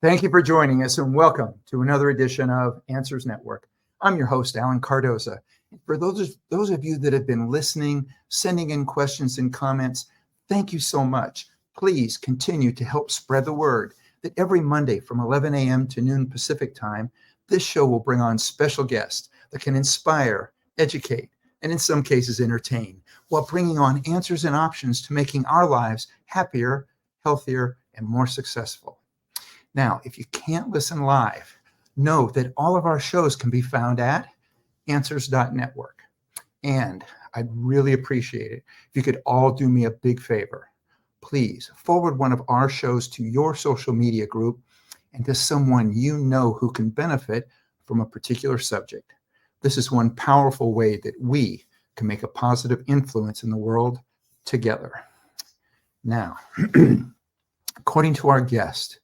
Thank you for joining us and welcome to another edition of Answers Network. I'm your host, Alan Cardoza. For those of you that have been listening, sending in questions and comments, thank you so much. Please continue to help spread the word that every Monday from 11 a.m. to noon Pacific time, this show will bring on special guests that can inspire, educate, and in some cases entertain, while bringing on answers and options to making our lives happier, healthier, and more successful. Now, if you can't listen live, know that all of our shows can be found at answers.network. And I'd really appreciate it if you could all do me a big favor. Please forward one of our shows to your social media group and to someone you know who can benefit from a particular subject. This is one powerful way that we can make a positive influence in the world together. Now, according to our guest,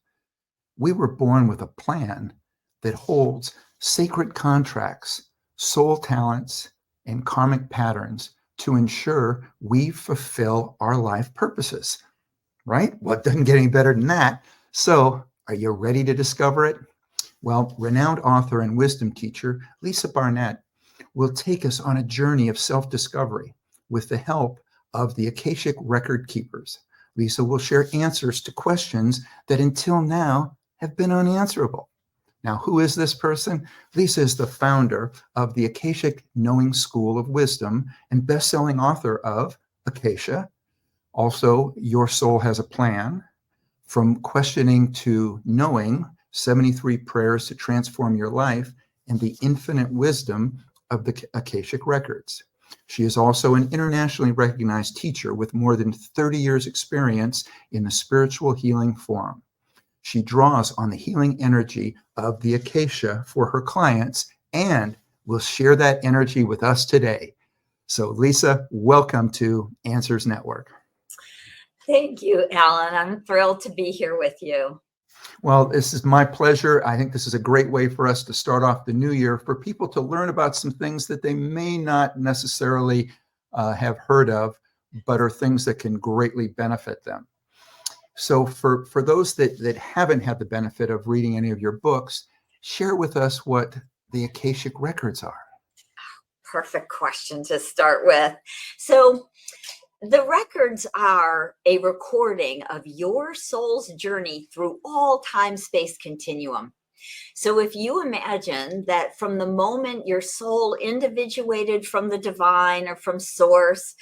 we were born with a plan that holds sacred contracts, soul talents, and karmic patterns to ensure we fulfill our life purposes, right? Well, it doesn't get any better than that. So are you ready to discover it? Well, renowned author and wisdom teacher Lisa Barnett will take us on a journey of self-discovery with the help of the Akashic Record keepers. Lisa will share answers to questions that until now have been unanswerable. Now, who is this person? Lisa is the founder of the Akashic Knowing School of Wisdom and best-selling author of Akasha. Also, Your Soul Has a Plan, From Questioning to Knowing, 73 Prayers to Transform Your Life, and the Infinite Wisdom of the Akashic Records. She is also an internationally recognized teacher with more than 30 years experience in the spiritual healing forum. She draws on the healing energy of the Akasha for her clients and will share that energy with us today. So Lisa, welcome to Answers Network. Thank you, Alan. I'm thrilled to be here with you. Well, this is my pleasure. I think this is a great way for us to start off the new year, for people to learn about some things that they may not necessarily have heard of, but are things that can greatly benefit them. So for those that haven't had the benefit of reading any of your books, share with us what the Akashic Records are. Perfect question to start with. So the records are a recording of your soul's journey through all time-space continuum. So if you imagine that from the moment your soul individuated from the divine or from source,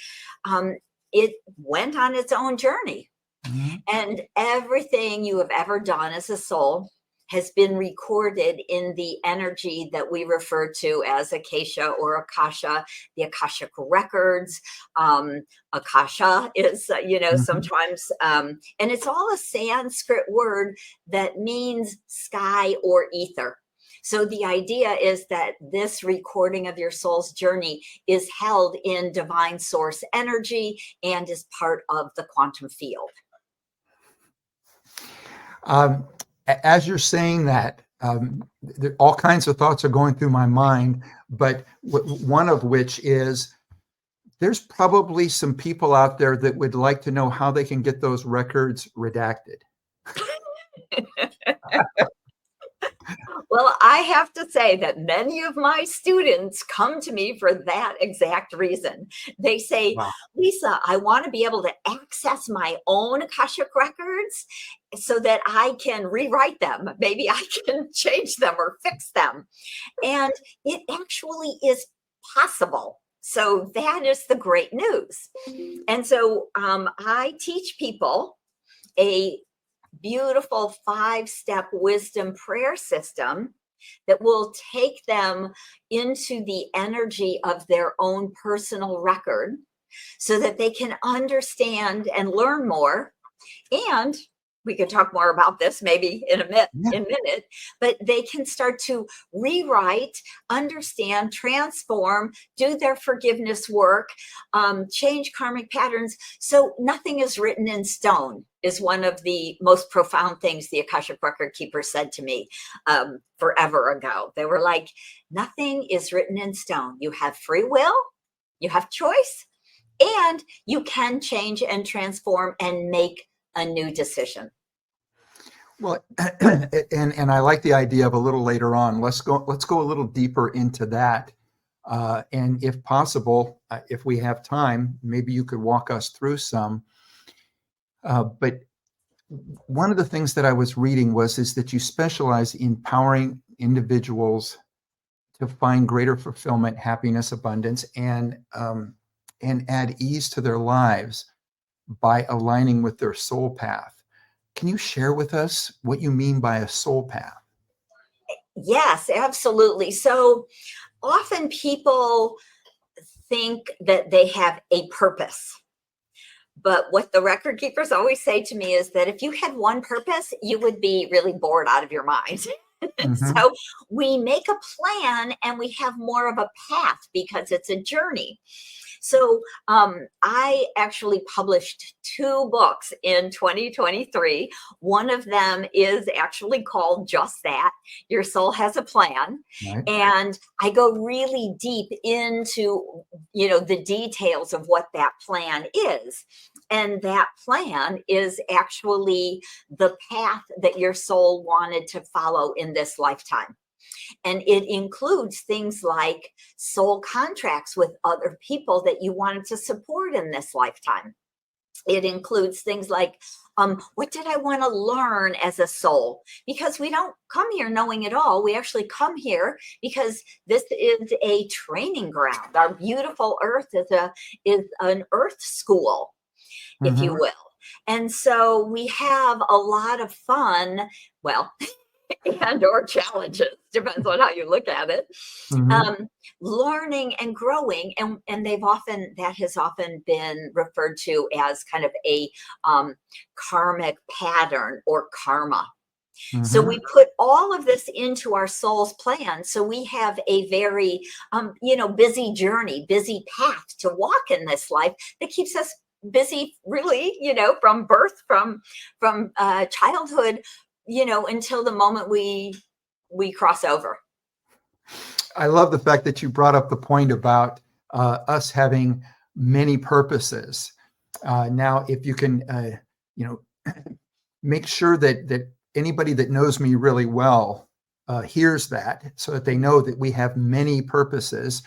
it went on its own journey. Mm-hmm. And everything you have ever done as a soul has been recorded in the energy that we refer to as Akasha or Akasha, the Akashic Records. Akasha is, mm-hmm. sometimes, and it's all a Sanskrit word that means sky or ether. So the idea is that this recording of your soul's journey is held in divine source energy and is part of the quantum field. As you're saying that, all kinds of thoughts are going through my mind, but one of which is there's probably some people out there that would like to know how they can get those records redacted. Well, I have to say that many of my students come to me for that exact reason. They say, wow, Lisa, I want to be able to access my own Akashic records so that I can rewrite them. Maybe I can change them or fix them. And it actually is possible. So that is the great news. And so I teach people a beautiful 5-step wisdom prayer system that will take them into the energy of their own personal record so that they can understand and learn more. And we can talk more about this maybe in a minute, but they can start to rewrite, understand, transform, do their forgiveness work, change karmic patterns. So nothing is written in stone is one of the most profound things the Akashic Record Keepers said to me forever ago. They were like, nothing is written in stone. You have free will, you have choice, and you can change and transform and make a new decision. Well, and I like the idea of a little later on. Let's go a little deeper into that. And if possible, if we have time, maybe you could walk us through some. But one of the things that I was reading is that you specialize in empowering individuals to find greater fulfillment, happiness, abundance, and add ease to their lives by aligning with their soul path. Can you share with us what you mean by a soul path? Yes, absolutely. So often people think that they have a purpose. But what the record keepers always say to me is that if you had one purpose, you would be really bored out of your mind. Mm-hmm. So we make a plan and we have more of a path because it's a journey. So I actually published 2 books in 2023. One of them is actually called just that, Your Soul Has a Plan. Right. And I go really deep into, the details of what that plan is. And that plan is actually the path that your soul wanted to follow in this lifetime. And it includes things like soul contracts with other people that you wanted to support in this lifetime. It includes things like, what did I want to learn as a soul? Because we don't come here knowing it all. We actually come here because this is a training ground. Our beautiful earth is an earth school, if you will. And so we have a lot of fun. Well, and or challenges, depends on how you look at it, learning and growing, and that has often been referred to as kind of a karmic pattern or karma. So we put all of this into our soul's plan. So we have a very busy journey, busy path to walk in this life that keeps us busy, really, from birth, from childhood, until the moment we cross over. I love the fact that you brought up the point about us having many purposes. Now, if you can, make sure that anybody that knows me really well hears that, so that they know that we have many purposes,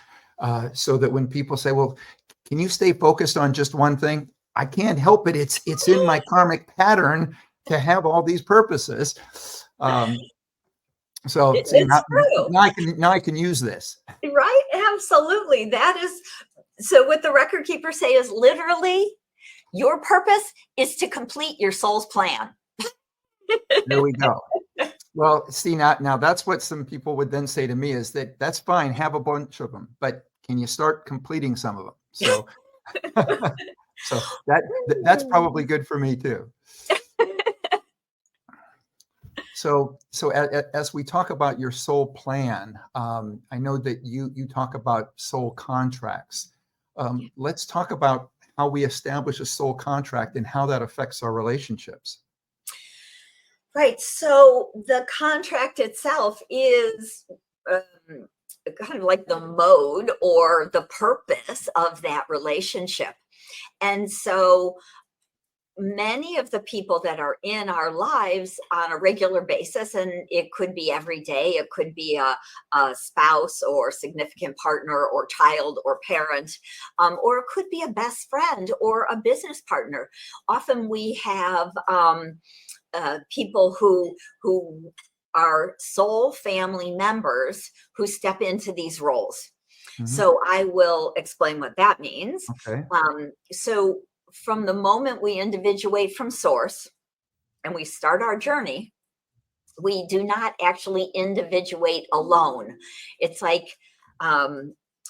so that when people say, well, can you stay focused on just one thing? I can't help it. It's in my karmic pattern to have all these purposes. So It's see, true. now I can use this. Right? Absolutely. That is, so what the record keepers say is literally your purpose is to complete your soul's plan. There we go. Well, see, now that's what some people would then say to me is that's fine, have a bunch of them, but can you start completing some of them? So, so that's probably good for me too. So as we talk about your soul plan, I know that you talk about soul contracts. Let's talk about how we establish a soul contract and how that affects our relationships. Right. So the contract itself is kind of like the mode or the purpose of that relationship. And so many of the people that are in our lives on a regular basis, and it could be every day, it could be a spouse or significant partner or child or parent, or it could be a best friend or a business partner. Often we have people who are soul family members who step into these roles. So I will explain what that means. Okay. So from the moment we individuate from source and we start our journey, we do not actually individuate alone. It's like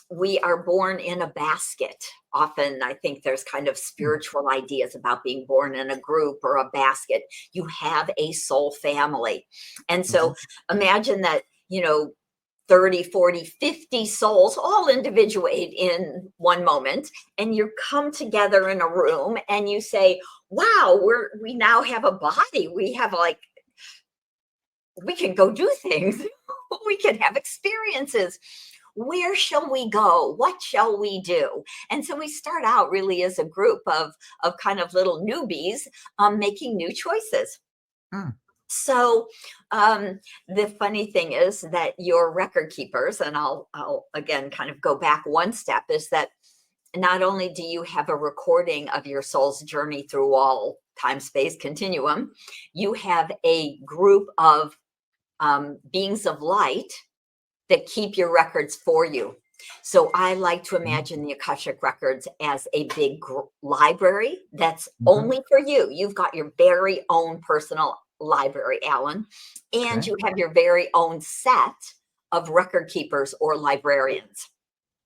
we are born in a basket. Often I think there's kind of spiritual ideas about being born in a group or a basket. You have a soul family. And so imagine that, 30, 40, 50 souls all individuate in one moment, and you come together in a room and you say, wow, we now have a body. We have we can go do things. We can have experiences. Where shall we go? What shall we do? And so we start out really as a group of kind of little newbies making new choices. So the funny thing is that your record keepers, and I'll again kind of go back one step, is that not only do you have a recording of your soul's journey through all time space continuum, you have a group of beings of light that keep your records for you. So I like to imagine the Akashic Records as a big library that's only for you. You've got your very own personal library, Alan, and you have your very own set of record keepers or librarians,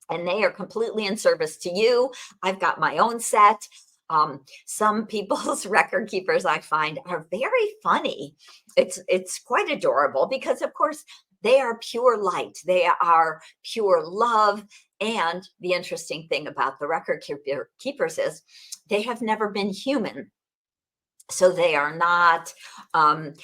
and they are completely in service to you. I've got my own set. Some people's record keepers I find are very funny. It's quite adorable because, of course, they are pure light. They are pure love. And the interesting thing about the record keepers is they have never been human. So they are not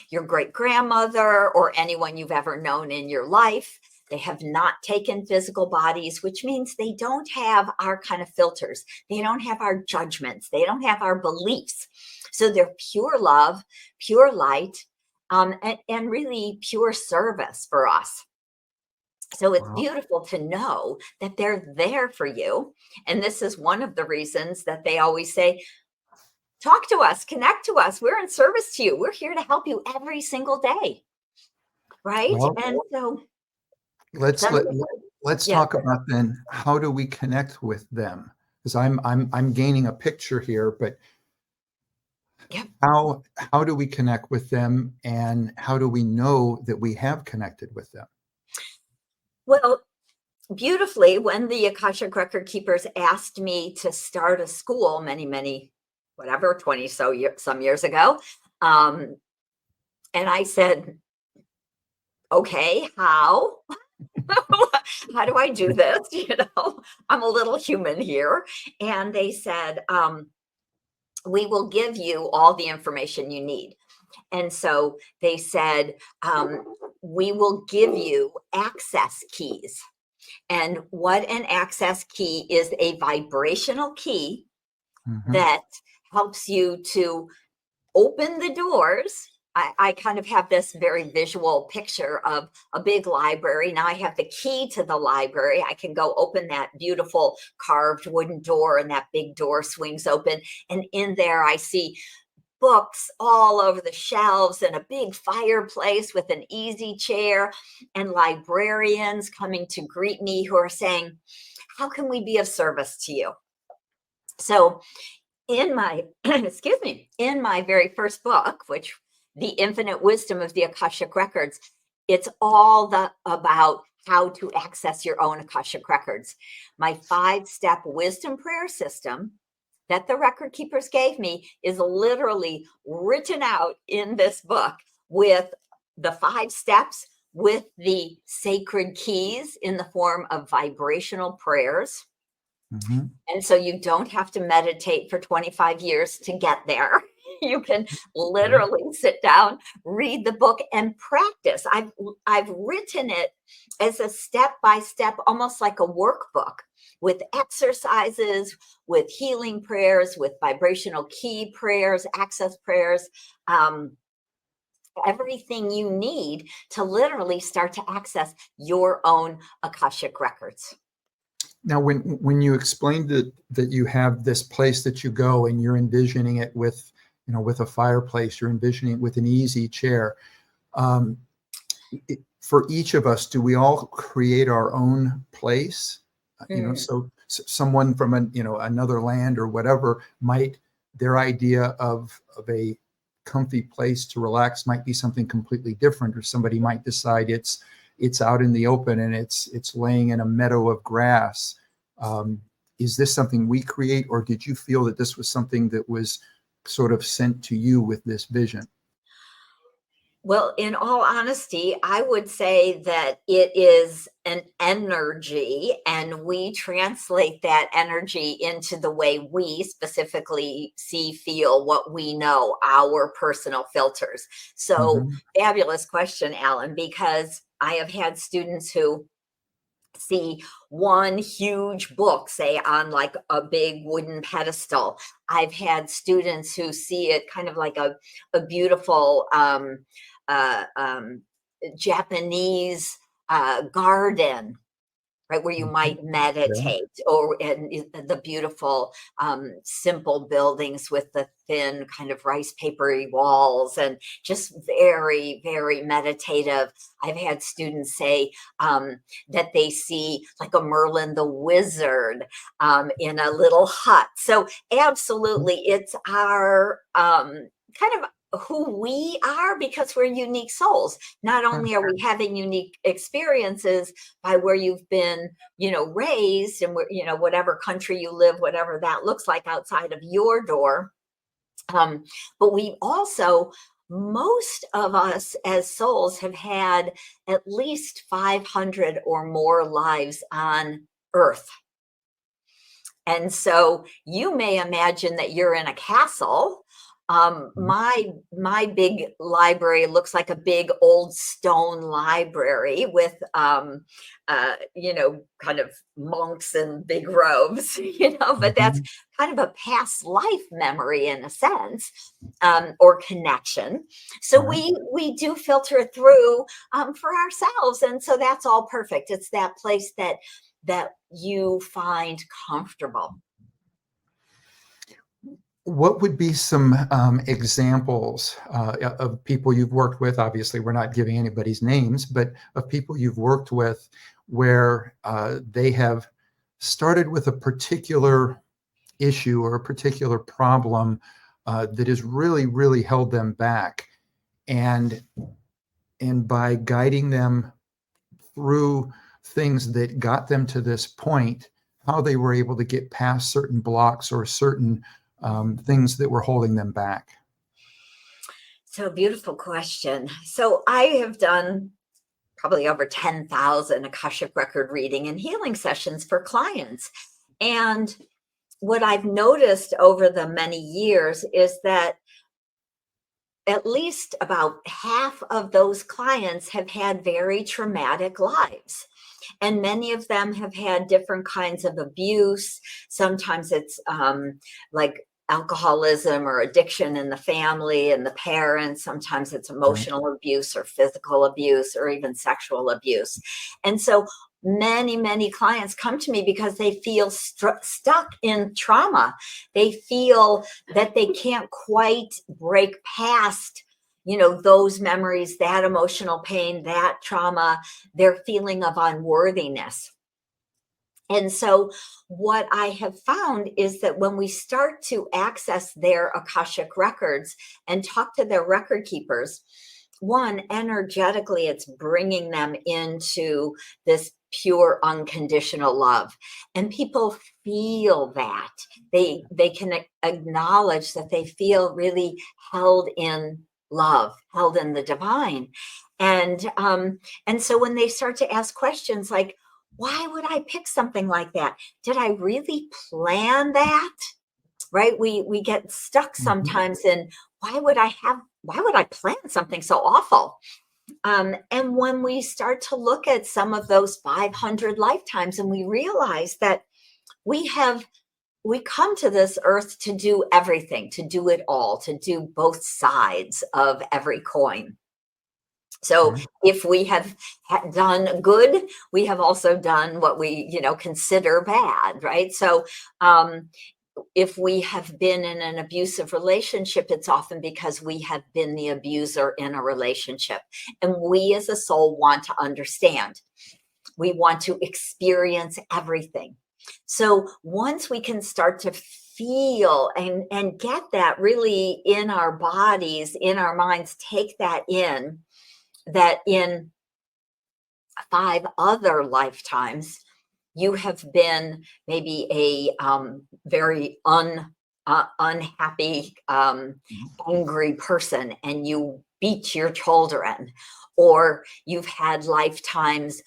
your great grandmother or anyone you've ever known in your life. They have not taken physical bodies, which means they don't have our kind of filters. They don't have our judgments. They don't have our beliefs. So they're pure love, pure light, and really pure service for us. So it's beautiful to know that they're there for you. And this is one of the reasons that they always say, talk to us, connect to us. We're in service to you. We're here to help you every single day. Right. Well, and so let's talk about then, how do we connect with them? Because I'm gaining a picture here, but how do we connect with them, and how do we know that we have connected with them? Well, beautifully, when the Akashic Record Keepers asked me to start a school many, whatever, 20 some years ago, and I said, okay, how? How do I do this? I'm a little human here. And they said, we will give you all the information you need. And so they said, we will give you access keys. And what an access key is, a vibrational key that helps you to open the doors. I kind of have this very visual picture of a big library. Now I have the key to the library. I can go open that beautiful carved wooden door, and that big door swings open. And in there I see books all over the shelves and a big fireplace with an easy chair, and librarians coming to greet me who are saying, how can we be of service to you? So in my, in my very first book, which The Infinite Wisdom of the Akashic Records, it's all about how to access your own Akashic Records. My 5-step wisdom prayer system that the record keepers gave me is literally written out in this book, with the 5 steps, with the sacred keys in the form of vibrational prayers. And so you don't have to meditate for 25 years to get there. You can literally sit down, read the book, and practice. I've written it as a step-by-step, almost like a workbook, with exercises, with healing prayers, with vibrational key prayers, access prayers, everything you need to literally start to access your own Akashic Records. Now, when you explained that you have this place that you go and you're envisioning it with, with a fireplace, you're envisioning it with an easy chair. For each of us, do we all create our own place? So someone from another land or whatever might, their idea of a comfy place to relax might be something completely different, or somebody might decide it's out in the open and it's laying in a meadow of grass. Is this something we create, or did you feel that this was something that was sort of sent to you with this vision? Well, in all honesty, I would say that it is an energy, and we translate that energy into the way we specifically see, feel, what we know, our personal filters. So fabulous question, Alan, because I have had students who see one huge book, say, on like a big wooden pedestal. I've had students who see it kind of like a beautiful Japanese garden, right, where you might meditate, or the beautiful, simple buildings with the thin kind of rice papery walls, and just very, very meditative. I've had students say that they see like a Merlin the wizard in a little hut. So absolutely, it's our kind of who we are, because we're unique souls. Not only are we having unique experiences by where you've been, raised, and whatever country you live, whatever that looks like outside of your door, but we also, most of us as souls have had at least 500 or more lives on Earth. And so you may imagine that you're in a castle. My big library looks like a big old stone library with, kind of monks in big robes, but that's kind of a past life memory in a sense, or connection. So we do filter it through for ourselves. And so that's all perfect. It's that place that you find comfortable. What would be some examples of people you've worked with? Obviously, we're not giving anybody's names, but of people you've worked with where they have started with a particular issue or a particular problem that has really, really held them back. And by guiding them through things that got them to this point, how they were able to get past certain blocks or certain things that were holding them back? So, beautiful question. So I have done probably over 10,000 Akashic record reading and healing sessions for clients. And what I've noticed over the many years is that at least about half of those clients have had very traumatic lives. And many of them have had different kinds of abuse. Sometimes it's like alcoholism or addiction in the family and the parents. Sometimes it's emotional abuse or physical abuse or even sexual abuse. And so many clients come to me because they feel stuck in trauma. They feel that they can't quite break past those memories, that emotional pain, that trauma, their feeling of unworthiness. And so what I have found is that when we start to access their Akashic records and talk to their record keepers, one, energetically, it's bringing them into this pure unconditional love. And people feel that. They can acknowledge that they feel really held in love, held in the divine. And so when they start to ask questions like, why would I pick something like that? Did I really plan that? Right? We get stuck sometimes in why would I plan something so awful? And when we start to look at some of those 500 lifetimes, and we realize that we come to this earth to do everything, to do it all, to do both sides of every coin. So if we have done good, we have also done what we, consider bad, right? So if we have been in an abusive relationship, it's often because we have been the abuser in a relationship. And we as a soul want to understand. We want to experience everything. So once we can start to feel and get that really in our bodies, in our minds, take that in 5 other lifetimes, you have been maybe a very unhappy, angry person, and you beat your children, or you've had lifetimes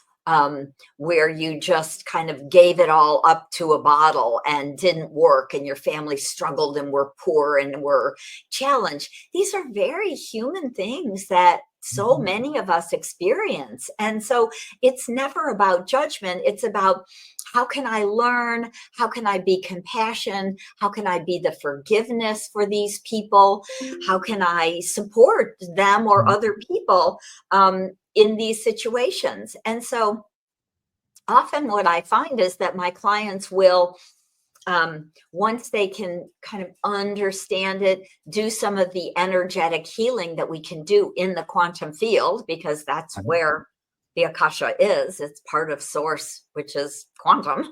where you just kind of gave it all up to a bottle and didn't work, and your family struggled and were poor and were challenged. These are very human things that so many of us experience. And so it's never about judgment. It's about, how can I learn? How can I be compassion? How can I be the forgiveness for these people? How can I support them or other people in these situations? And so often what I find is that my clients will, once they can kind of understand it, do some of the energetic healing that we can do in the quantum field, because that's where the Akasha is. It's part of source, which is quantum.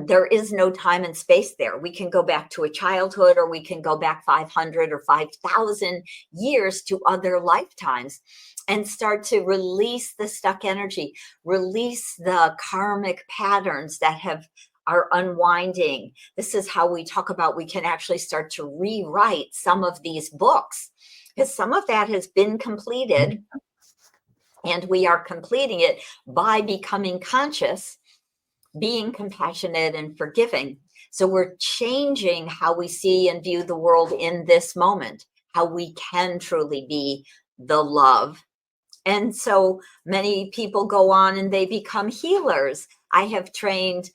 There is no time and space there. We can go back to a childhood, or we can go back 500 or 5,000 years to other lifetimes and start to release the stuck energy, release the karmic patterns that are unwinding. This is how we talk about, we can actually start to rewrite some of these books, because some of that has been completed. And we are completing it by becoming conscious, being compassionate and forgiving. So we're changing how we see and view the world in this moment, how we can truly be the love. And so many people go on and they become healers. I have trained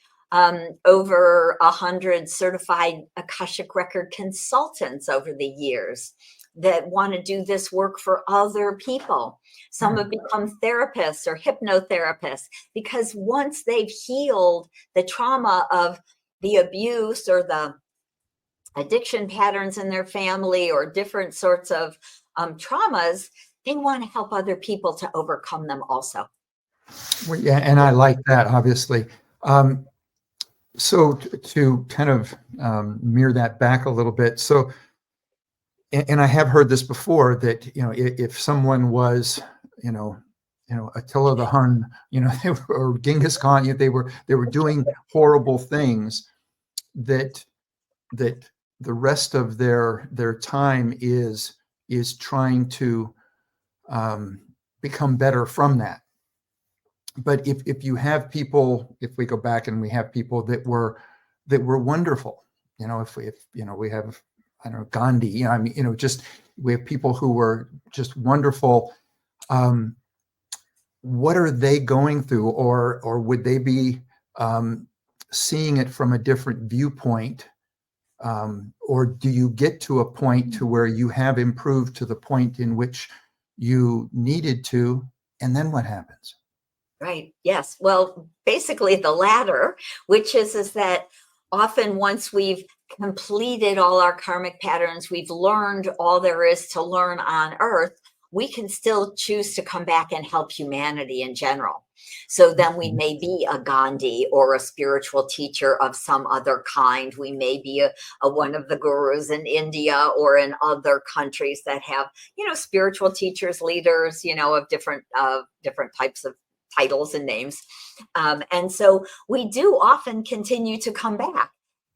over 100 certified Akashic Record consultants over the years that want to do this work for other people. Some have become therapists or hypnotherapists, because once they've healed the trauma of the abuse or the addiction patterns in their family or different sorts of traumas, they want to help other people to overcome them also. Well, yeah, and I like that, obviously. So to kind of mirror that back a little bit. So, and I have heard this before, that, if someone was, Attila the Hun, or Genghis Khan, they were doing horrible things, that the rest of their time is trying to become better from that. But if you have people, if we go back and we have people that were wonderful, if we have, I don't know, Gandhi, just we have people who were just wonderful. What are they going through, or would they be seeing it from a different viewpoint? Or do you get to a point to where you have improved to the point in which you needed to, and then what happens? Right. Yes. Well, basically the latter, which is that often once we've completed all our karmic patterns, we've learned all there is to learn on Earth, we can still choose to come back and help humanity in general. So then we may be a Gandhi or a spiritual teacher of some other kind. We may be a one of the gurus in India or in other countries that have, spiritual teachers, leaders, of different types of titles and names. And so we do often continue to come back.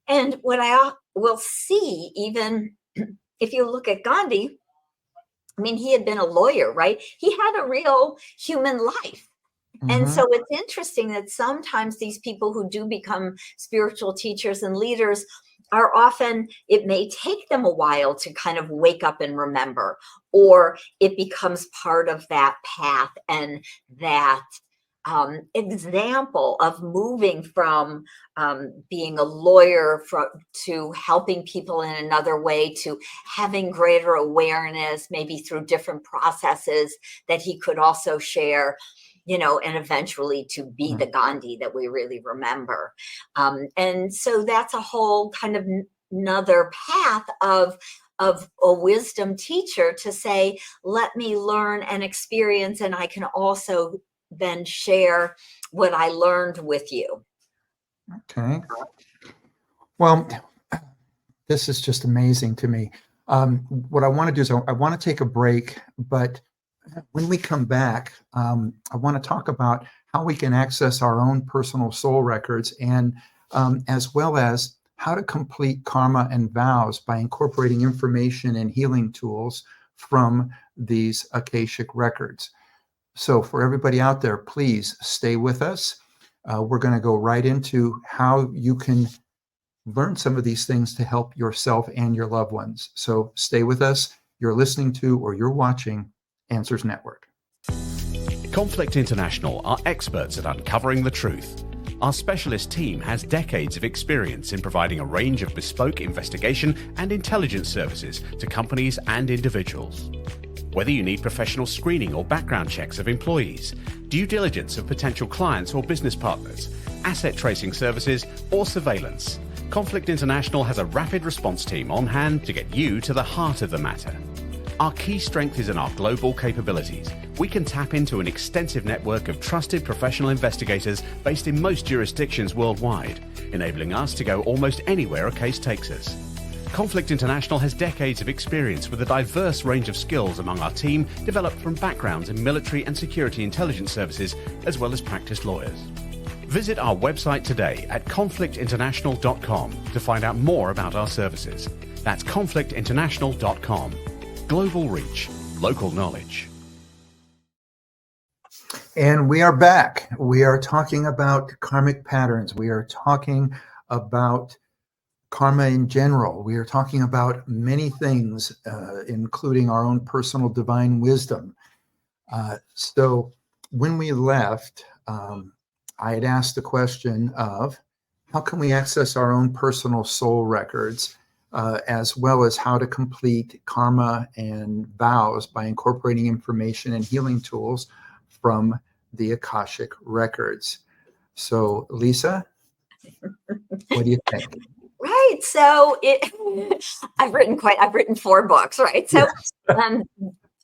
And what I will see, even if you look at Gandhi, he had been a lawyer, right? He had a real human life. And so it's interesting that sometimes these people who do become spiritual teachers and leaders are often, it may take them a while to kind of wake up and remember, or it becomes part of that path and that example of moving from being a lawyer to helping people in another way, to having greater awareness, maybe through different processes that he could also share, and eventually to be the Gandhi that we really remember. And so that's a whole kind of another path of a wisdom teacher, to say, let me learn and experience, and I can also then share what I learned with you. Okay. Well, this is just amazing to me. What I want to do is I want to take a break, but when we come back, I want to talk about how we can access our own personal soul records, and as well as how to complete karma and vows by incorporating information and healing tools from these Akashic records. So for everybody out there, please stay with us. We're going to go right into how you can learn some of these things to help yourself and your loved ones. So stay with us. You're listening to, or you're watching, Answers Network. Conflict International are experts at uncovering the truth. Our specialist team has decades of experience in providing a range of bespoke investigation and intelligence services to companies and individuals. Whether you need professional screening or background checks of employees, due diligence of potential clients or business partners, asset tracing services, or surveillance, Conflict International has a rapid response team on hand to get you to the heart of the matter. Our key strength is in our global capabilities. We can tap into an extensive network of trusted professional investigators based in most jurisdictions worldwide, enabling us to go almost anywhere a case takes us. Conflict International has decades of experience with a diverse range of skills among our team, developed from backgrounds in military and security intelligence services, as well as practiced lawyers. Visit our website today at conflictinternational.com to find out more about our services. That's conflictinternational.com. Global reach, local knowledge. And we are back. We are talking about karmic patterns. We are talking about karma in general. We are talking about many things, including our own personal divine wisdom. So when we left, I had asked the question of how can we access our own personal soul records, as well as how to complete karma and vows by incorporating information and healing tools from the Akashic Records. So, Lisa, what do you think? Right. So I've written 4 books, right? So Yes.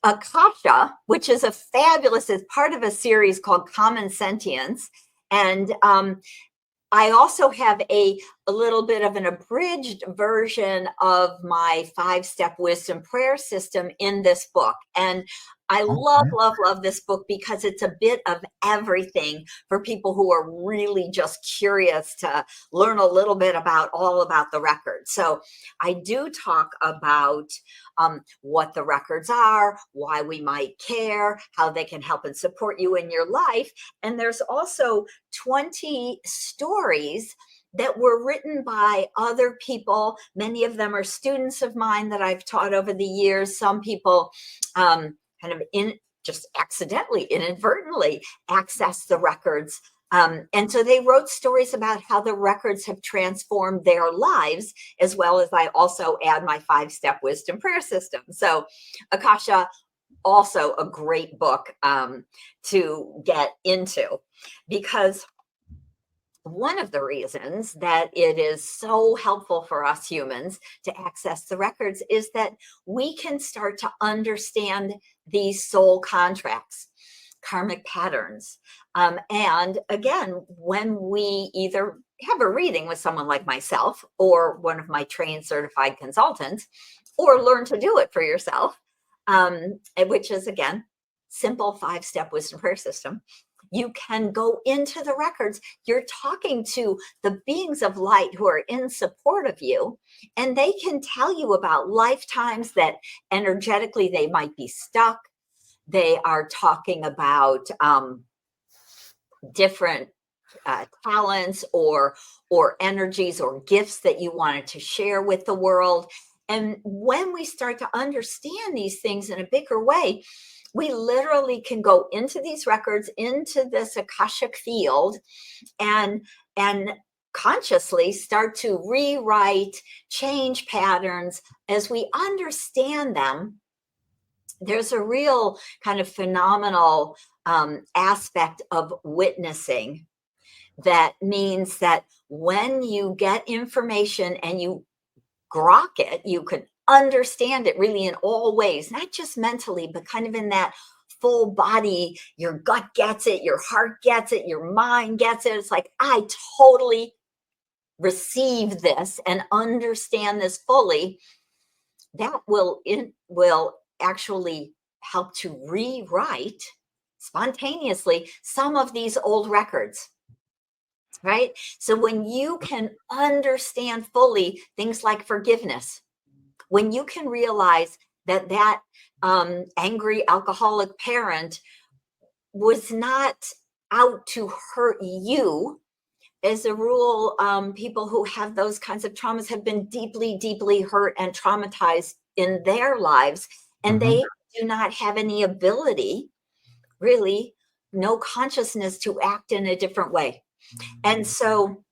Akasha, which is is part of a series called Common Sentience. And I also have a little bit of an abridged version of my 5-step wisdom prayer system in this book. And I love this book because it's a bit of everything for people who are really just curious to learn a little bit about the records. So I do talk about what the records are, why we might care, how they can help and support you in your life. And there's also 20 stories that were written by other people. Many of them are students of mine that I've taught over the years. Some people kind of just accidentally, inadvertently access the records. And so they wrote stories about how the records have transformed their lives, as well as I also add my 5-step wisdom prayer system. So Akasha, also a great book to get into, because one of the reasons that it is so helpful for us humans to access the records is that we can start to understand these soul contracts, karmic patterns. And again, when we either have a reading with someone like myself or one of my trained certified consultants, or learn to do it for yourself, which is, again, simple 5-step wisdom prayer system. You can go into the records. You're talking to the beings of light who are in support of you, and they can tell you about lifetimes that energetically they might be stuck. They are talking about different talents or energies or gifts that you wanted to share with the world. And when we start to understand these things in a bigger way, we literally can go into these records, into this Akashic field, and consciously start to rewrite, change patterns. As we understand them, there's a real kind of phenomenal aspect of witnessing. That means that when you get information and you grok it, you can understand it really in all ways, not just mentally, but kind of in that full body. Your gut gets it, your heart gets it, your mind gets it. It's like, I totally receive this and understand this fully. That will actually help to rewrite spontaneously some of these old records. Right? So when you can understand fully things like forgiveness, when you can realize that angry alcoholic parent was not out to hurt you, as a rule, people who have those kinds of traumas have been deeply, deeply hurt and traumatized in their lives, and they have do not have any ability, really, no consciousness to act in a different way. And so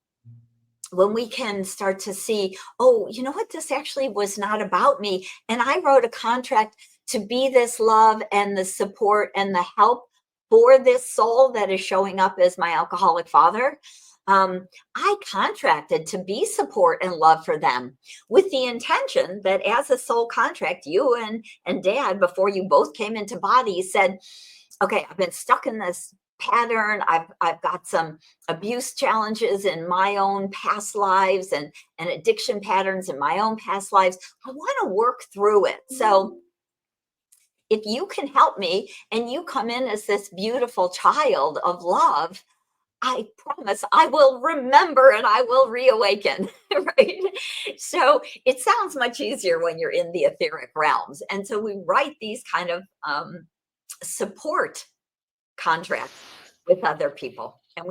when we can start to see, oh, you know what, this actually was not about me. And I wrote a contract to be this love and the support and the help for this soul that is showing up as my alcoholic father. I contracted to be support and love for them with the intention that as a soul contract, you and dad, before you both came into body, said, okay, I've been stuck in this pattern. I've got some abuse challenges in my own past lives and addiction patterns in my own past lives. I want to work through it. So if you can help me and you come in as this beautiful child of love, I promise I will remember and I will reawaken, right? So it sounds much easier when you're in the etheric realms. And so we write these kind of support contracts with other people. And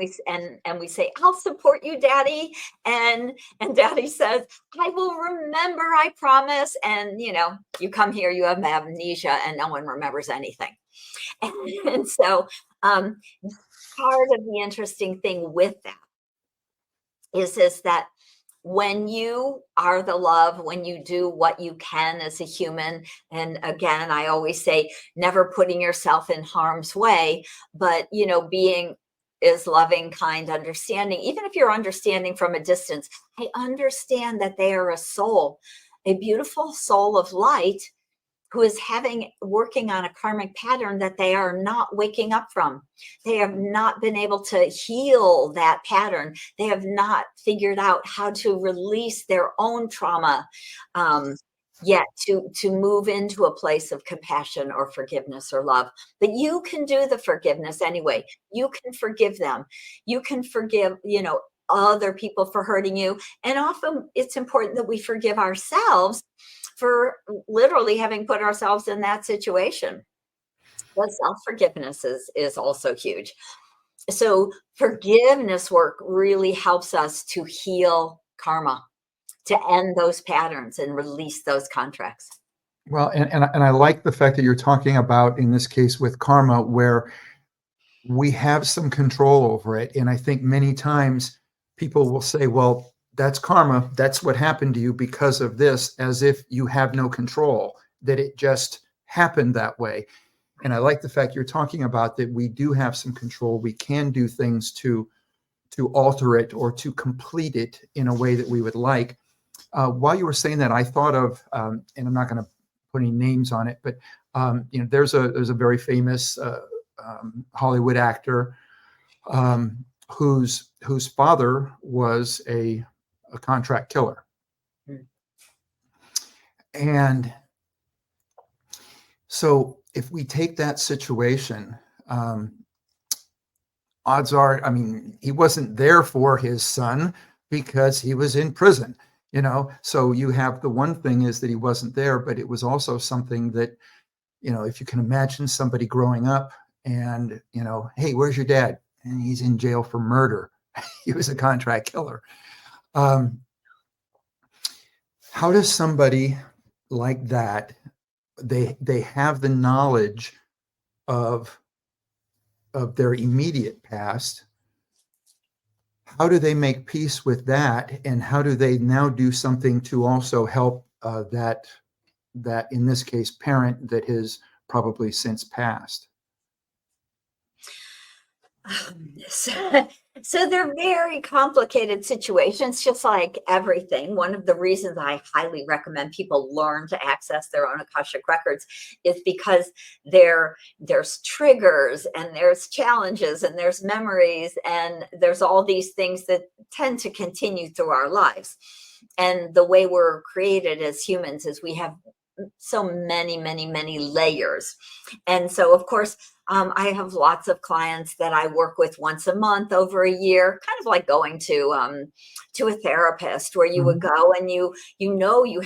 we say, I'll support you, Daddy. And Daddy says, I will remember, I promise. And, you come here, you have amnesia and no one remembers anything. And so part of the interesting thing with that is that when you are the love, when you do what you can as a human, and again, I always say, never putting yourself in harm's way, but, being is loving, kind, understanding. Even if you're understanding from a distance, I understand that they are a soul, a beautiful soul of light who is working on a karmic pattern that they are not waking up from. They have not been able to heal that pattern. They have not figured out how to release their own trauma yet to move into a place of compassion or forgiveness or love. But you can do the forgiveness anyway. You can forgive them. You can forgive, other people for hurting you. And often it's important that we forgive ourselves for literally having put ourselves in that situation. But self-forgiveness is also huge. So forgiveness work really helps us to heal karma, to end those patterns and release those contracts. Well, and I like the fact that you're talking about, in this case with karma, where we have some control over it. And I think many times people will say, well, that's karma. That's what happened to you because of this, as if you have no control, that it just happened that way. And I like the fact you're talking about that we do have some control. We can do things to alter it or to complete it in a way that we would like. While you were saying that, I thought of, and I'm not going to put any names on it, but there's a very famous Hollywood actor whose father was a contract killer. And so if we take that situation, odds are, he wasn't there for his son because he was in prison, so you have the one thing is that he wasn't there, but it was also something that, if you can imagine somebody growing up and, hey, where's your dad? And he's in jail for murder. He was a contract killer. How does somebody like that, they have the knowledge of their immediate past, how do they make peace with that? And how do they now do something to also help that in this case, parent that has probably since passed? So they're very complicated situations, just like everything. One of the reasons I highly recommend people learn to access their own Akashic records is because there's triggers and there's challenges and there's memories and there's all these things that tend to continue through our lives. And the way we're created as humans is we have so many, many, many layers. And so, of course, I have lots of clients that I work with once a month over a year, kind of like going to a therapist, where you would go and you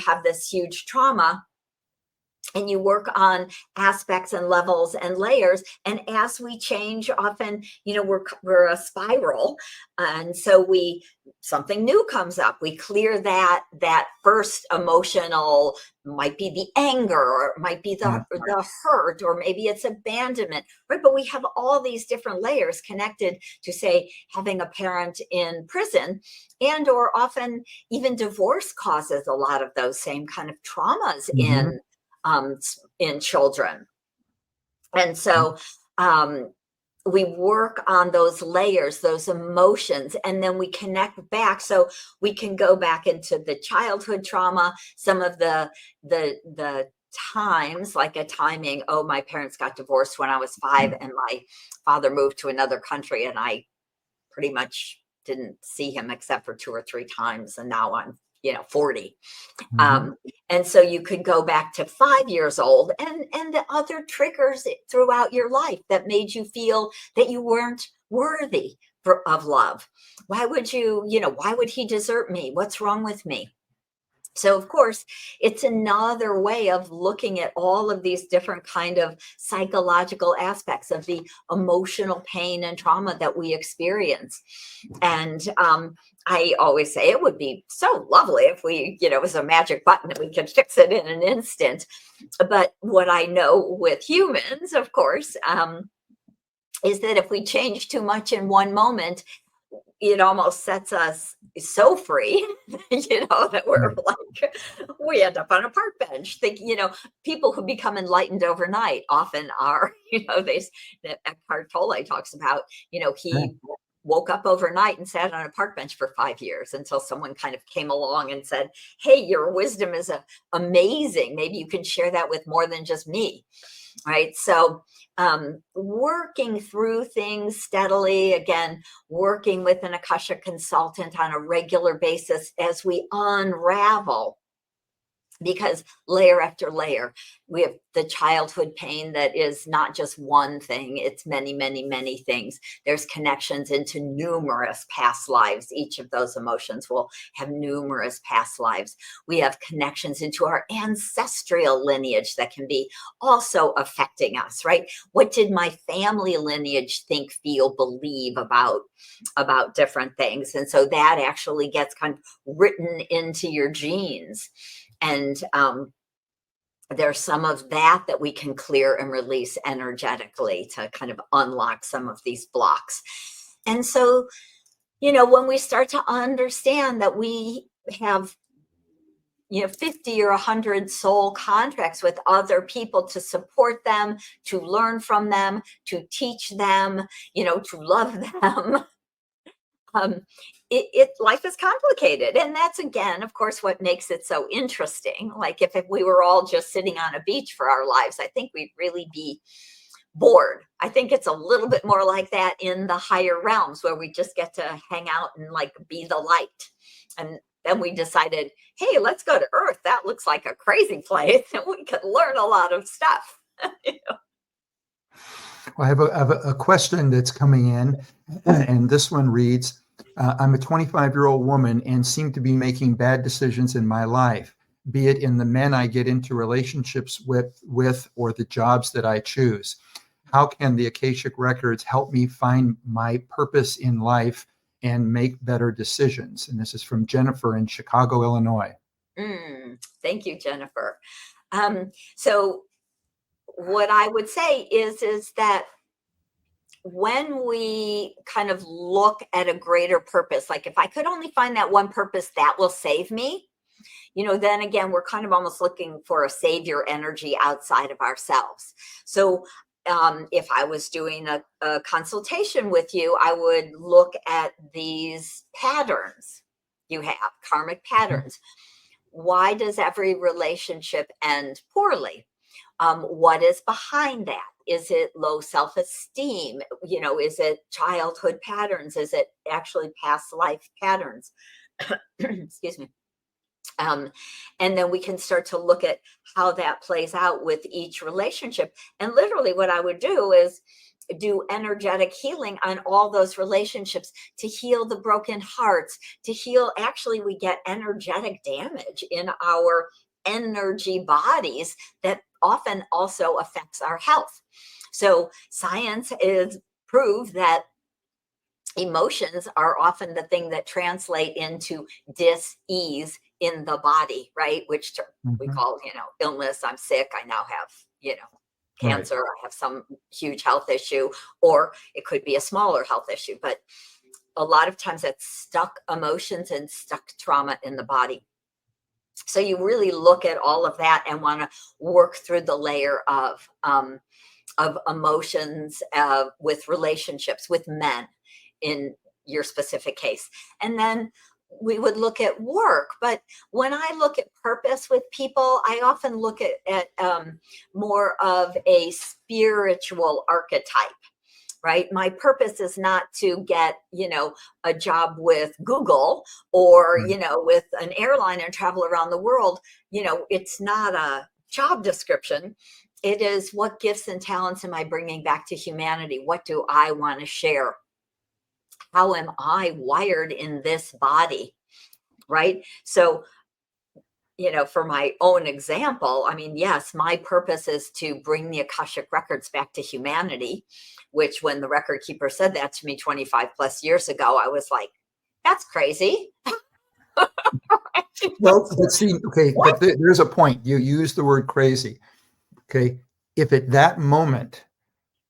have this huge trauma and you work on aspects and levels and layers. And as we change, often, we're a spiral. And so something new comes up. We clear that first emotional, might be the anger, or it might be the hurt, or maybe it's abandonment, right? But we have all these different layers connected to, say, having a parent in prison, and or often even divorce causes a lot of those same kind of traumas in children. And so we work on those layers, those emotions, and then we connect back. So we can go back into the childhood trauma, some of the times, like a timing, oh, my parents got divorced when I was 5 and my father moved to another country, and I pretty much didn't see him except for 2 or 3 times. And now I'm 40. And so you could go back to 5 years old and the other triggers throughout your life that made you feel that you weren't worthy of love. Why would why would he desert me? What's wrong with me? So, of course, it's another way of looking at all of these different kind of psychological aspects of the emotional pain and trauma that we experience. And I always say it would be so lovely if we, it was a magic button and we could fix it in an instant. But what I know with humans, of course, is that if we change too much in one moment, it almost sets us so free, that we're like, we end up on a park bench. People who become enlightened overnight often are, Eckhart Tolle talks about, he woke up overnight and sat on a park bench for 5 years until someone kind of came along and said, hey, your wisdom is amazing. Maybe you can share that with more than just me. Right. So working through things steadily, again, working with an Akashic consultant on a regular basis as we unravel. Because layer after layer, we have the childhood pain that is not just one thing, it's many, many, many things. There's connections into numerous past lives. Each of those emotions will have numerous past lives. We have connections into our ancestral lineage that can be also affecting us, right? What did my family lineage think, feel, believe about different things? And so that actually gets kind of written into your genes. And there's some of that we can clear and release energetically to kind of unlock some of these blocks. And so, when we start to understand that we have, 50 or 100 soul contracts with other people to support them, to learn from them, to teach them, to love them. Life is complicated. And that's, again, of course, what makes it so interesting. Like if we were all just sitting on a beach for our lives, I think we'd really be bored. I think it's a little bit more like that in the higher realms where we just get to hang out and like be the light. And then we decided, hey, let's go to Earth. That looks like a crazy place and we could learn a lot of stuff. Well, I have a question that's coming in, and this one reads, I'm a 25-year-old woman and seem to be making bad decisions in my life, be it in the men I get into relationships with or the jobs that I choose. How can the Akashic Records help me find my purpose in life and make better decisions? And this is from Jennifer in Chicago, Illinois. Thank you, Jennifer. So what I would say is that when we kind of look at a greater purpose, like if I could only find that one purpose that will save me, then again, we're kind of almost looking for a savior energy outside of ourselves. So if I was doing a consultation with you, I would look at these patterns you have, karmic patterns. Why does every relationship end poorly? What is behind that? Is it low self-esteem? Is it childhood patterns? Is it actually past life patterns? Excuse me. And then we can start to look at how that plays out with each relationship. And literally what I would do is do energetic healing on all those relationships to heal the broken hearts, to heal. Actually, we get energetic damage in our energy bodies that often also affects our health. So science is proved that emotions are often the thing that translate into dis-ease in the body, right? Which we call, illness. I'm sick. I now have, cancer. I have some huge health issue, or it could be a smaller health issue. But a lot of times that's stuck emotions and stuck trauma in the body. So you really look at all of that and want to work through the layer of emotions with relationships with men in your specific case. And then we would look at work. But when I look at purpose with people, I often look at more of a spiritual archetype. Right. My purpose is not to get, a job with Google or, with an airline and travel around the world. It's not a job description. It is, what gifts and talents am I bringing back to humanity? What do I want to share? How am I wired in this body? Right. So, for my own example, I mean, yes, my purpose is to bring the Akashic Records back to humanity, which when the record keeper said that to me 25 plus years ago, I was like, that's crazy. Well, but see, okay, but there's a point. You use the word crazy. Okay. If at that moment,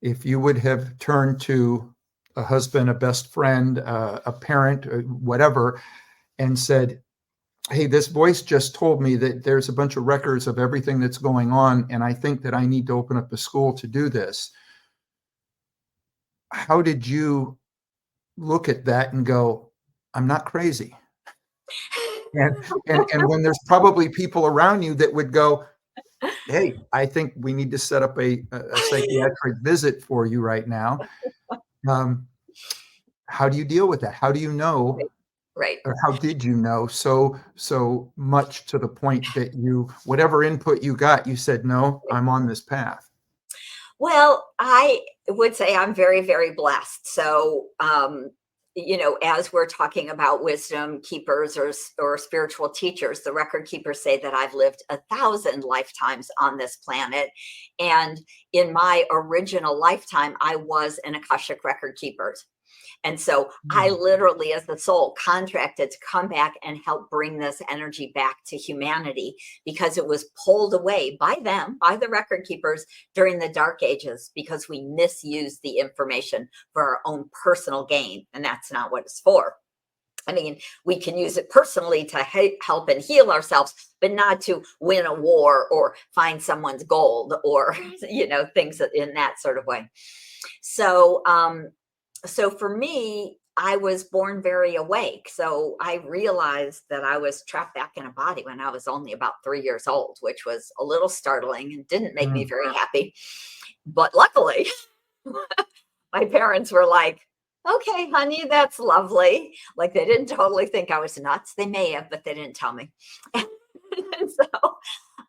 if you would have turned to a husband, a best friend, a parent, or whatever, and said, hey, this voice just told me that there's a bunch of records of everything that's going on, and I think that I need to open up a school to do this. How did you look at that and go, I'm not crazy? And when there's probably people around you that would go, hey, I think we need to set up a psychiatric visit for you right now. How do you deal with that? How do you know? Right. Or how did you know so much to the point that whatever input you got, you said, no, I'm on this path? Well, I would say I'm very, very blessed. So, as we're talking about wisdom keepers or spiritual teachers, the record keepers say that I've lived 1,000 lifetimes on this planet. And in my original lifetime, I was an Akashic record keeper. And so I literally, as the soul, contracted to come back and help bring this energy back to humanity, because it was pulled away by them, by the record keepers during the dark ages, because we misused the information for our own personal gain. And that's not what it's for. I mean, we can use it personally to help and heal ourselves, but not to win a war or find someone's gold or, things in that sort of way. So, so for me, I was born very awake. So I realized that I was trapped back in a body when I was only about 3 years old, which was a little startling and didn't make me very happy. But luckily, my parents were like, okay, honey, that's lovely. Like, they didn't totally think I was nuts. They may have, but they didn't tell me. And so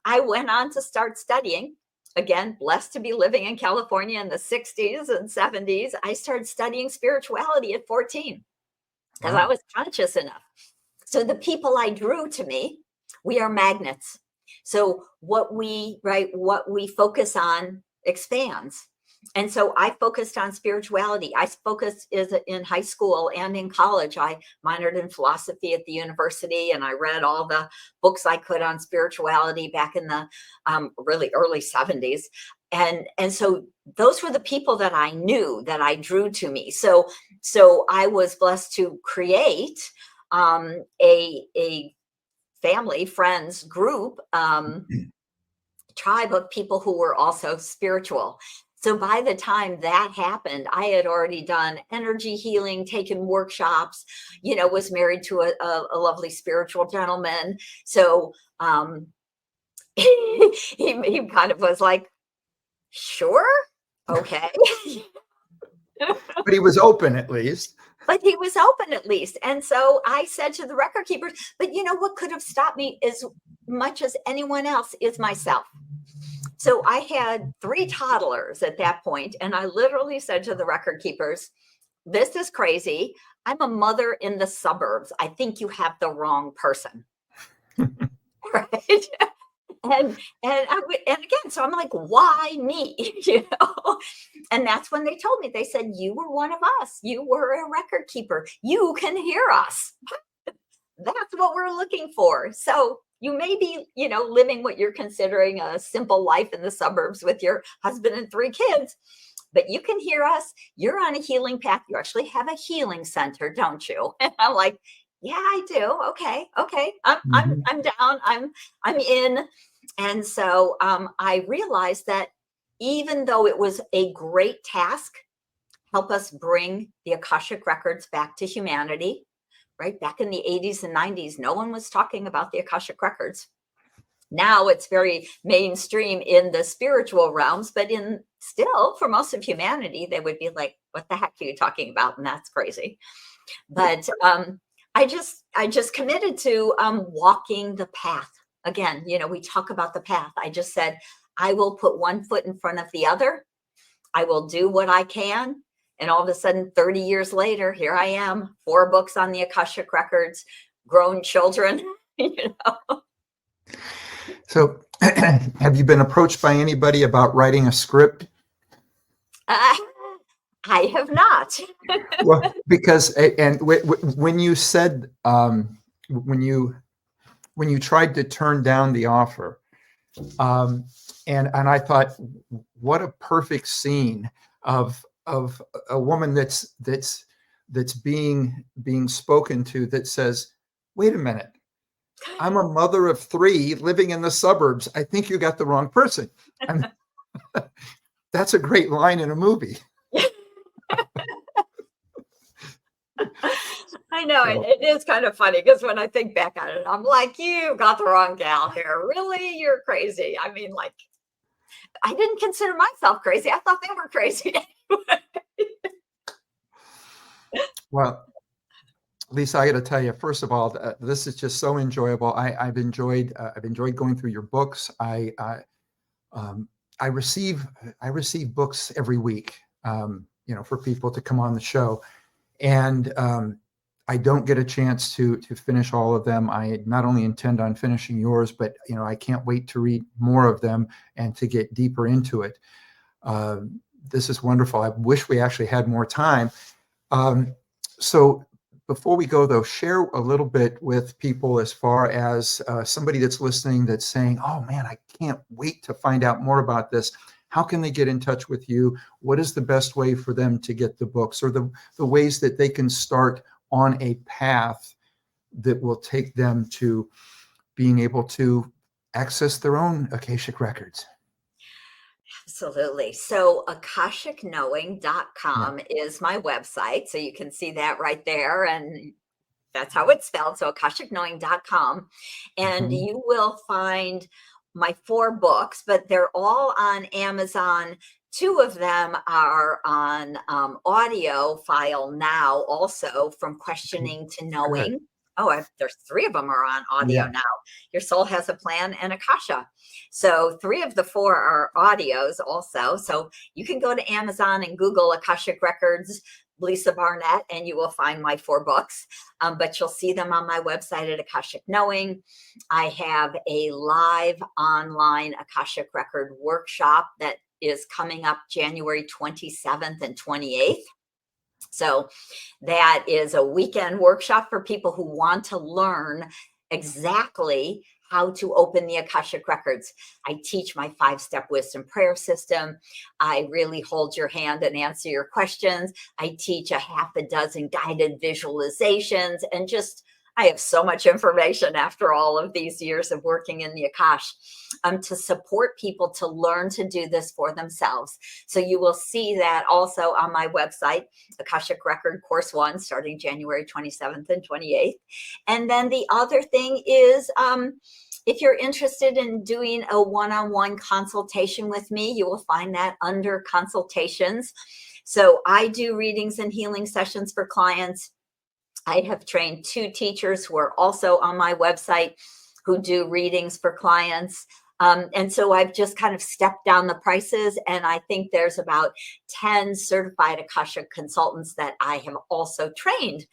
I went on to start studying. Again, blessed to be living in California in the 60s and 70s. I started studying spirituality at 14 because I was conscious enough. So the people I drew to me, we are magnets. So what we focus on expands. And so I focused on spirituality. I focused in high school and in college. I minored in philosophy at the university, and I read all the books I could on spirituality back in the really early 70s. And so those were the people that I knew, that I drew to me. So I was blessed to create a family, friends group, tribe of people who were also spiritual. So by the time that happened, I had already done energy healing, taken workshops, was married to a lovely spiritual gentleman. So he kind of was like, sure, okay. But he was open at least. But he was open at least. And so I said to the record keepers, but what could have stopped me as much as anyone else is myself. So I had 3 toddlers at that point, and I literally said to the record keepers, this is crazy. I'm a mother in the suburbs. I think you have the wrong person. Right? and again, so I'm like, why me? And that's when they told me, they said, you were one of us. You were a record keeper. You can hear us. That's what we're looking for. So you may be, living what you're considering a simple life in the suburbs with your husband and 3 kids, but you can hear us. You're on a healing path. You actually have a healing center, don't you? And I'm like, yeah, I do. Okay. I'm down. I'm in. And so I realized that even though it was a great task, help us bring the Akashic Records back to humanity. Right back in the 80s and 90s, no one was talking about the Akashic Records. Now it's very mainstream in the spiritual realms, but still for most of humanity, they would be like, what the heck are you talking about? And that's crazy. But I just committed to walking the path. Again, we talk about the path. I just said, I will put one foot in front of the other. I will do what I can. And all of a sudden, 30 years later, here I am, 4 books on the Akashic Records, grown children, So have you been approached by anybody about writing a script? I have not. Well, because, and when you said, when you tried to turn down the offer, and I thought, what a perfect scene of a woman that's being spoken to, that says, wait a minute, I'm a mother of 3 living in the suburbs. I think you got the wrong person. And that's a great line in a movie. I know, So, it is kind of funny because when I think back on it, I'm like, you got the wrong gal here. Really? You're crazy. I mean, like, I didn't consider myself crazy. I thought they were crazy. well, Lisa, I got to tell you, first of all, this is just so enjoyable. I've enjoyed going through your books. I receive books every week, for people to come on the show, and I don't get a chance to finish all of them. I not only intend on finishing yours, but I can't wait to read more of them and to get deeper into it. This is wonderful. I wish we actually had more time. So before we go, though, share a little bit with people as far as somebody that's listening that's saying, oh, man, I can't wait to find out more about this. How can they get in touch with you? What is the best way for them to get the books, or the ways that they can start on a path that will take them to being able to access their own Akashic Records? Absolutely. So akashicknowing.com is my website. So you can see that right there. And that's how it's spelled. So akashicknowing.com. And you will find my 4 books, but they're all on Amazon. 2 of them are on audio file now, also, from questioning to knowing. Good. Oh, there's 3 of them are on audio now. Your Soul Has a Plan and Akasha. So 3 of the 4 are audios also. So you can go to Amazon and Google Akashic Records, Lisa Barnett, and you will find my 4 books. But you'll see them on my website at Akashic Knowing. I have a live online Akashic Record workshop that is coming up January 27th and 28th. So that is a weekend workshop for people who want to learn exactly how to open the Akashic Records. I teach my 5-step wisdom prayer system. I really hold your hand and answer your questions. I teach a half a dozen guided visualizations, and I have so much information after all of these years of working in the Akash to support people to learn to do this for themselves. So you will see that also on my website, Akashic Record Course 1, starting January 27th and 28th. And then the other thing is, if you're interested in doing a one-on-one consultation with me, you will find that under consultations. So I do readings and healing sessions for clients. I have trained 2 teachers who are also on my website who do readings for clients. And so I've just kind of stepped down the prices, and I think there's about 10 certified Akashic consultants that I have also trained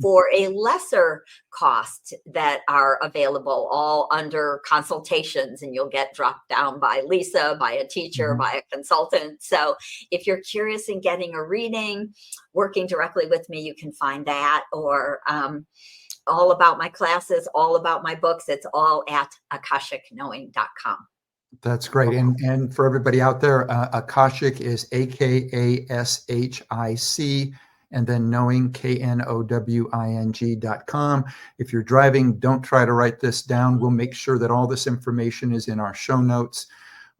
for a lesser cost that are available, all under consultations, and you'll get dropped down by Lisa, by a teacher, by a consultant. So if you're curious in getting a reading, working directly with me, you can find that, or all about my classes, all about my books. It's all at akashicknowing.com. That's great. And for everybody out there, Akashic is AKASHIC, and then knowing, KNOWING.com. If you're driving, don't try to write this down. We'll make sure that all this information is in our show notes.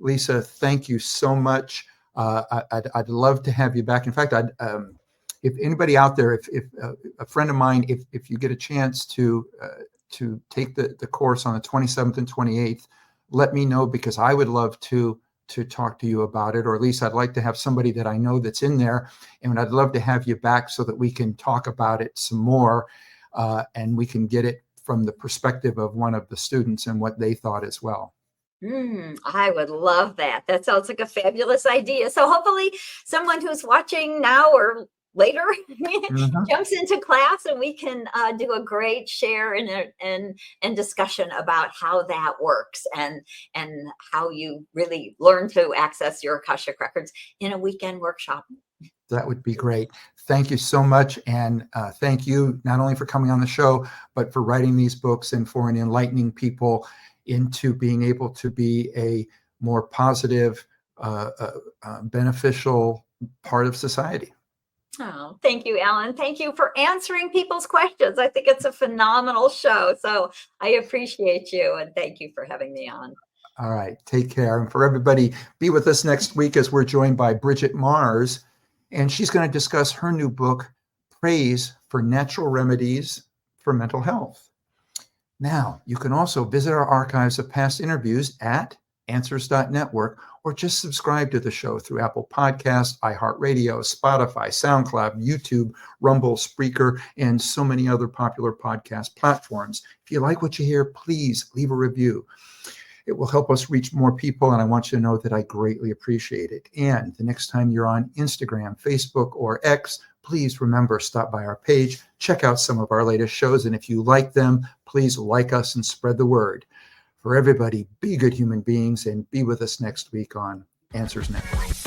Lisa, thank you so much. I'd love to have you back. In fact, if anybody out there, if a friend of mine, if you get a chance to take the course on the 27th and 28th, let me know, because I would love to talk to you about it, or at least I'd like to have somebody that I know that's in there, and I'd love to have you back so that we can talk about it some more, and we can get it from the perspective of one of the students and what they thought as well. I would love that. That sounds like a fabulous idea. So hopefully someone who's watching now or later jumps into class, and we can do a great share and discussion about how that works, and how you really learn to access your Akashic records in a weekend workshop. That would be great. Thank you so much. And thank you not only for coming on the show, but for writing these books and for enlightening people into being able to be a more positive, beneficial part of society. Oh, thank you, Alan. Thank you for answering people's questions. I think it's a phenomenal show. So I appreciate you, and thank you for having me on. All right. Take care. And for everybody, be with us next week as we're joined by Bridget Mars, and she's going to discuss her new book, Praise for Natural Remedies for Mental Health. Now, you can also visit our archives of past interviews at answers.network, or just subscribe to the show through Apple Podcasts, iHeartRadio, Spotify, SoundCloud, YouTube, Rumble, Spreaker, and so many other popular podcast platforms. If you like what you hear, please leave a review. It will help us reach more people, and I want you to know that I greatly appreciate it. And the next time you're on Instagram, Facebook, or X, please remember, stop by our page, check out some of our latest shows, and if you like them, please like us and spread the word. For everybody, be good human beings, and be with us next week on Answers Network.